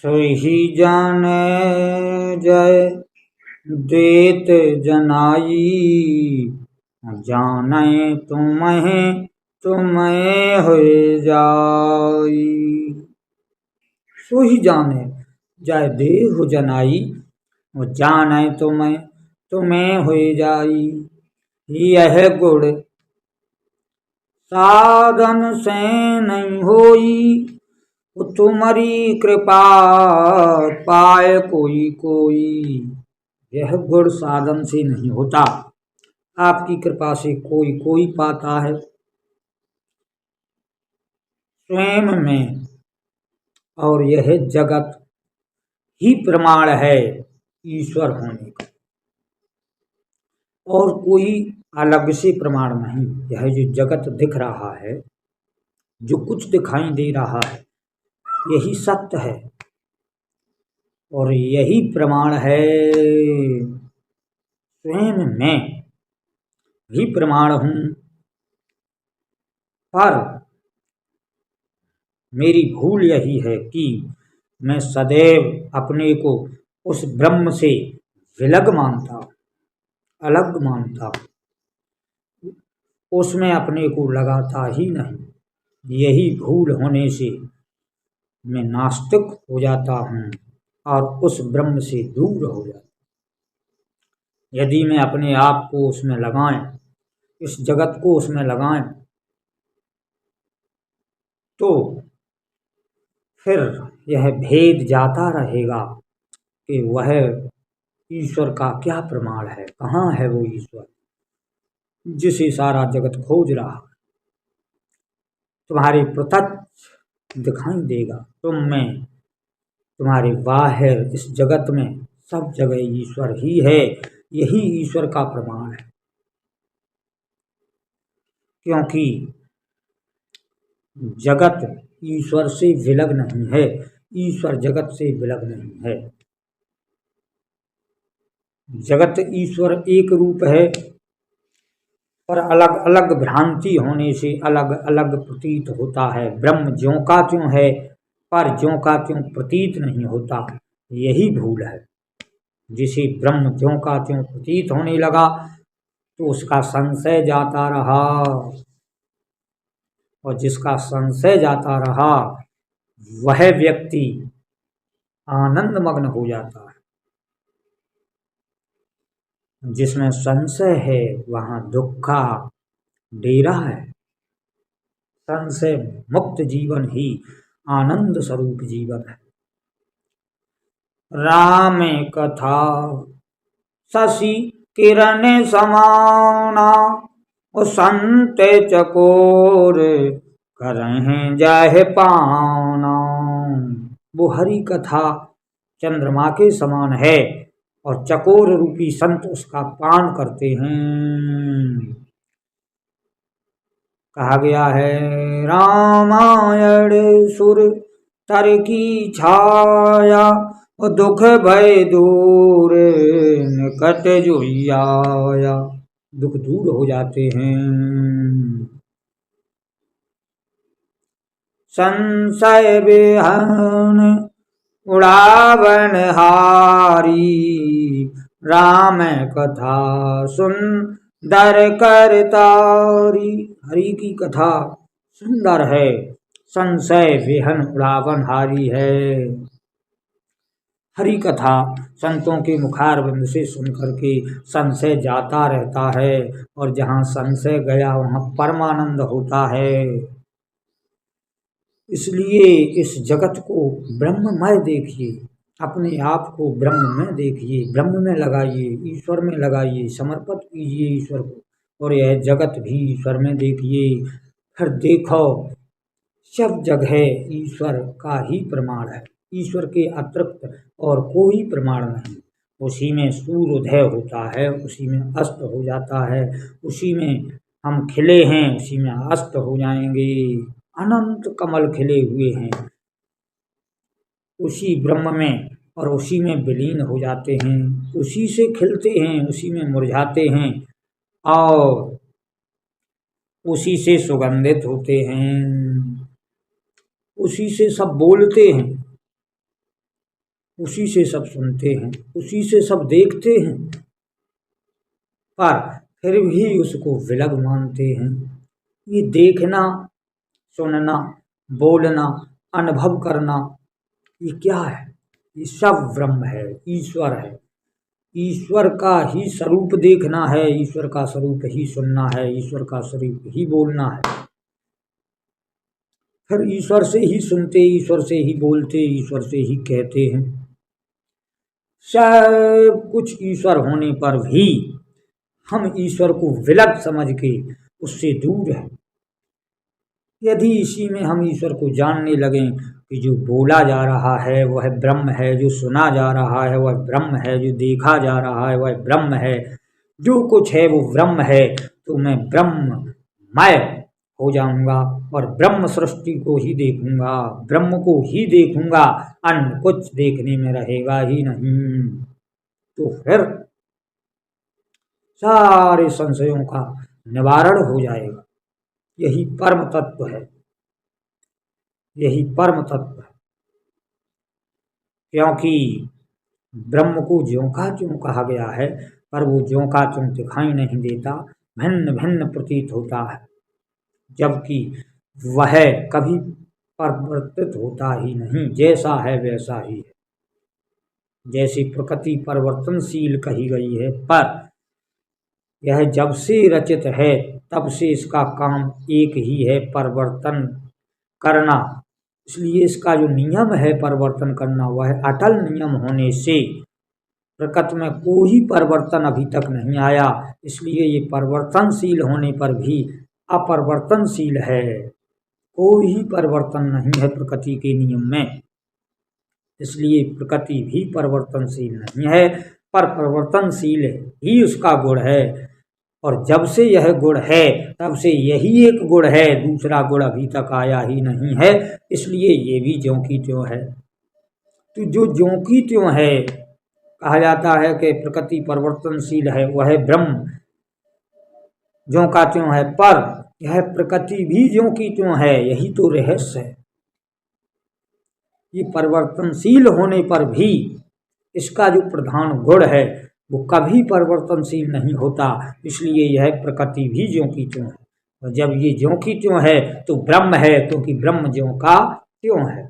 सोई जाने जय देत जनाई, जाने तुम्हें हो जाई। सोई जाने जय देह जनाई, जाने तुम्हें हो जाई। यह गुण साधन से नहीं होई, तुम्हारी कृपा पाए कोई कोई। यह गुण साधन से नहीं होता, आपकी कृपा से कोई कोई पाता है। स्वयं में और यह जगत ही प्रमाण है ईश्वर होने का, और कोई अलग से प्रमाण नहीं। यह जो जगत दिख रहा है, जो कुछ दिखाई दे रहा है, यही सत्य है और यही प्रमाण है। स्वयं मैं भी प्रमाण हूं, पर मेरी भूल यही है कि मैं सदैव अपने को उस ब्रह्म से विलग मानता, अलग मानता, उसमें अपने को लगाता ही नहीं। यही भूल होने से मैं नास्तिक हो जाता हूँ और उस ब्रह्म से दूर हो जाता। यदि मैं अपने आप को उसमें लगाएं, इस जगत को उसमें लगाएं, तो फिर यह भेद जाता रहेगा कि वह ईश्वर का क्या प्रमाण है, कहाँ है वो ईश्वर जिसे सारा जगत खोज रहा है। तुम्हारे प्रत्यक्ष दिखाई देगा, तुम में, तुम्हारे बाहर इस जगत में सब जगह ईश्वर ही है। यही ईश्वर का प्रमाण है, क्योंकि जगत ईश्वर से विलग नहीं है, ईश्वर जगत से विलग नहीं है। जगत ईश्वर एक रूप है, पर अलग अलग भ्रांति होने से अलग अलग प्रतीत होता है। ब्रह्म ज्यों का त्यों है, पर ज्यों का त्यों प्रतीत नहीं होता। यही भूल है। जिसे ब्रह्म ज्यों का त्यों प्रतीत होने लगा तो उसका संशय जाता रहा, और जिसका संशय जाता रहा वह व्यक्ति आनंद मग्न हो जाता है। जिसमें संशय है वहां दुख का डेरा है। संशय मुक्त जीवन ही आनंद स्वरूप जीवन है। राम कथा शशि किरण समाना, संत चकोर करहीं जाहे पाना। वो हरि कथा चंद्रमा के समान है और चकोर रूपी संत उसका पान करते हैं। कहा गया है, रामायण सुर तर की छाया, और दुख भय दूर निकट जो आया। दुख दूर हो जाते हैं। संशय विहन उड़ावन हारी, राम कथा सुन दर कर तारी। हरि की कथा सुंदर है, संशय विहन उड़ावन हारी है। हरि कथा संतों के मुखारविंद से सुनकर के संशय जाता रहता है, और जहाँ संशय गया वहाँ परमानंद होता है। इसलिए इस जगत को ब्रह्ममय देखिए, अपने आप को ब्रह्म में देखिए, ब्रह्म में लगाइए, ईश्वर में लगाइए, समर्पित कीजिए ईश्वर को, और यह जगत भी ईश्वर में देखिए। फिर देखो सब जगह ईश्वर का ही प्रमाण है, ईश्वर के अतिरिक्त और कोई प्रमाण नहीं। उसी में सूर्योदय होता है, उसी में अस्त हो जाता है, उसी में हम खिले हैं, उसी में अस्त हो जाएंगे। अनंत कमल खिले हुए हैं उसी ब्रह्म में, और उसी में विलीन हो जाते हैं। उसी से खिलते हैं, उसी में मुरझाते हैं, और उसी से सुगंधित होते हैं, उसी से सब बोलते हैं। उसी से सब सुनते हैं, उसी से सब देखते हैं, पर फिर भी उसको विलग मानते हैं। ये देखना, सुनना, बोलना, अनुभव करना, ये क्या है? ये सब ब्रह्म है, ईश्वर है। ईश्वर का ही स्वरूप देखना है, ईश्वर का स्वरूप ही सुनना है, ईश्वर का स्वरूप ही बोलना है। फिर ईश्वर से ही सुनते, ईश्वर से ही बोलते, ईश्वर से ही कहते हैं। सब कुछ ईश्वर होने पर भी हम ईश्वर को विलग समझ के उससे दूर हैं। यदि इसी में हम ईश्वर को जानने लगें कि जो बोला जा रहा है वह ब्रह्म है, जो सुना जा रहा है वह ब्रह्म है, जो देखा जा रहा है वह ब्रह्म है, जो कुछ है वो ब्रह्म है, तो मैं ब्रह्ममय हो जाऊंगा और ब्रह्म सृष्टि को ही देखूंगा, ब्रह्म को ही देखूंगा, अन्य कुछ देखने में रहेगा ही नहीं। तो फिर सारे संशयों का निवारण हो जाएगा। यही परम तत्व है, यही परम तत्व है। क्योंकि ब्रह्म को ज्यों का त्यों कहा गया है, पर वो ज्यों का त्यों दिखाई नहीं देता, भिन्न भिन्न प्रतीत होता है, जबकि वह कभी परिवर्तित होता ही नहीं, जैसा है वैसा ही है। जैसे प्रकृति परिवर्तनशील कही गई है, पर यह जब से रचित है तब से इसका काम एक ही है, परिवर्तन करना। इसलिए इसका जो नियम है परिवर्तन करना, वह अटल नियम होने से प्रकृति में कोई परिवर्तन अभी तक नहीं आया। इसलिए ये परिवर्तनशील होने पर भी अपरिवर्तनशील है, कोई परिवर्तन नहीं है प्रकृति के नियम में। इसलिए प्रकृति भी परिवर्तनशील नहीं है, पर परिवर्तनशील ही उसका गुण है। और जब से यह गुण है तब से यही एक गुण है, दूसरा गुण अभी तक आया ही नहीं है। इसलिए ये भी ज्यों की त्यों है। तो जो ज्यों की त्यों है, कहा जाता है कि प्रकृति परिवर्तनशील है, वह ब्रह्म ज्यों का त्यों है, पर यह प्रकृति भी ज्यों की त्यों है, यही तो रहस्य है। ये परिवर्तनशील होने पर भी इसका जो प्रधान गुण है वो कभी परिवर्तनशील नहीं होता। इसलिए यह प्रकृति भी ज्यों की त्यों है, और जब ये ज्यों की त्यों है तो ब्रह्म है, क्योंकि ब्रह्म ज्यों का त्यों है।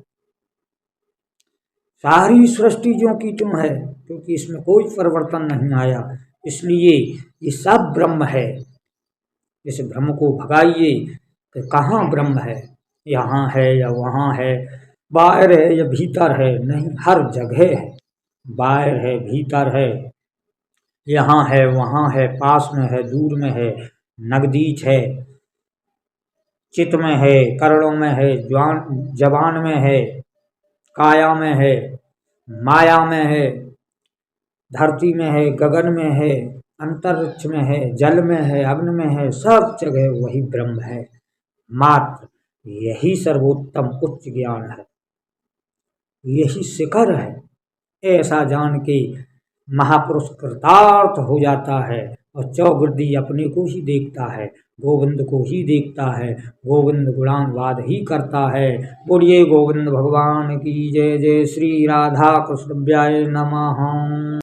सारी सृष्टि ज्यों की त्यों है, क्योंकि इसमें कोई परिवर्तन नहीं आया, इसलिए ये सब ब्रह्म है। इस ब्रह्म को भगाइए कि कहाँ ब्रह्म है, यहाँ है या वहाँ है, बाहर है या भीतर है, नहीं, हर जगह है। बाहर है, भीतर है, यहाँ है, वहाँ है, पास में है, दूर में है, नजदीक है, चित्त में है, करोड़ों में है, जबान में है, काया में है, माया में है, धरती में है, गगन में है, अंतरिक्ष में है, जल में है, अग्नि में है, सब जगह वही ब्रह्म है। मात्र यही सर्वोत्तम उच्च ज्ञान है, यही शिखर है। ऐसा जान के महापुरुष कृतार्थ हो जाता है और चौगिर्दी अपने को ही देखता है, गोविंद को ही देखता है, गोविंद गुणानुवाद ही करता है। बोलिए गोविंद भगवान की जय। जय श्री राधा कृष्ण नमः।